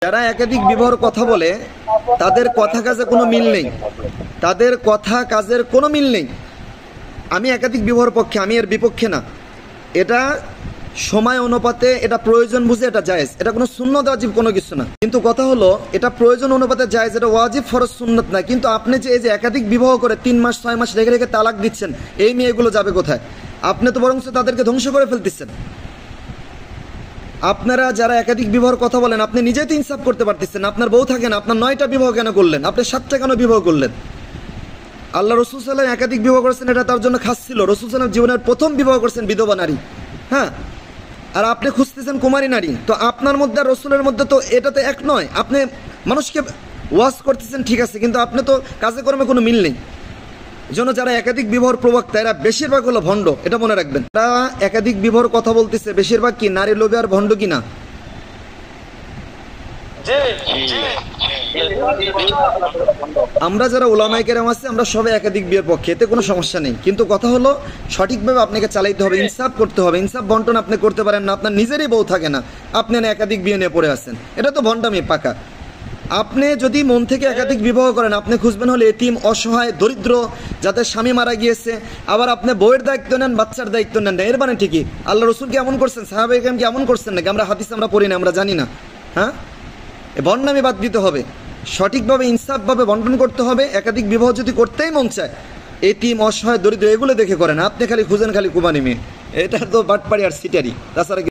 যারা একাধিক বিবাহের কথা বলে তাদের কথা কাজে কোনো মিল নেই, তাদের কথা কাজের কোনো মিল নেই। আমি একাধিক বিবাহের পক্ষে, আমি এর বিপক্ষে না। এটা সময় অনুপাতে, এটা প্রয়োজন বুঝে এটা জায়েজ, এটা কোনো সুন্নত ওয়াজিব কোনো কিছু না। কিন্তু কথা হলো এটা প্রয়োজন অনুপাতে জায়েজ, এটা ওয়াজিব ফরজ সুন্নত না। কিন্তু আপনি যে এই যে একাধিক বিবাহ করে 3 মাস 6 মাস রেখে রেখে তালাক দিচ্ছেন, এই মেয়েগুলো যাবে কোথায়? আপনি তো বরং তাদেরকে ধ্বংস করে ফেলতেছেন। আপনারা যারা একাধিক বিবাহের কথা বলেন, আপনি নিজেই তো ইনসাফ করতে পারতেছেন। আপনার বউ থাকে না, আপনার 9টা বিবাহ কেন করলেন? আপনি 7টা কেন বিবাহ করলেন? আল্লাহ রসুল সাল্লাম একাধিক বিবাহ করেছেন, এটা তার জন্য খাস ছিল। রসুল সাল্লাম জীবনের প্রথম বিবাহ করেছেন বিধবা নারী, হ্যাঁ। আর আপনি খুঁজতেছেন কুমারী নারী। তো আপনার মধ্যে আর রসুলের মধ্যে তো এটাতে এক নয়। আপনি মানুষকে ওয়াজ করতেছেন ঠিক আছে, কিন্তু আপনি তো কাজে কর্মে কোনো মিল নেই। জন্য যারা একাধিক বিবাহর প্রবক্তা এরা বেশিরভাগ হলো ভণ্ড, এটা মনে রাখবেন। তারা একাধিক বিবাহর কথা বলতেছে বেশিরভাগ কি নারী লোভী আর ভণ্ড কিনা? আমরা যারা উলামায়ে কেরাম আছে আমরা সবাই একাধিক বিয়ের পক্ষে, এতে কোনো সমস্যা নেই। কিন্তু কথা হলো সঠিকভাবে আপনাকে চালাইতে হবে, ইনসাফ করতে হবে। ইনসাফ বন্টন আপনি করতে পারেন না, আপনার নিজেরই বউ থাকে না, আপনি না একাধিক বিয়ে নিয়ে পড়ে আছেন, এটা তো ভণ্ডামি পাকা। আপনি যদি মন থেকে একাধিক বিবাহ করেন, আপনি খুঁজবেন হলে এতিম, অসহায়, দরিদ্র, যাদের স্বামী মারা গিয়েছে। আবার আপনি বউয়ের দায়িত্ব নেন, বাচ্চার দায়িত্ব নেন না, এর মানে ঠিকই আল্লাহ রসুল কি এমন করছেন? সাহাবায়ে কেরাম কি এমন করছেন নাকি? আমরা হাদিস আমরা পড়ি না, আমরা জানি না। হ্যাঁ, বন্ডামি বাদ দিতে হবে, সঠিকভাবে ইনসাফভাবে বন্টন করতে হবে। একাধিক বিবাহ যদি করতেই মন চায়, এতিম, অসহায়, দরিদ্র এগুলো দেখে করেন। আপনি খালি খুঁজেন খালি কুমারী মেয়ে, এটা তো বাটপাড়ি আর সিটারি, তাছাড়া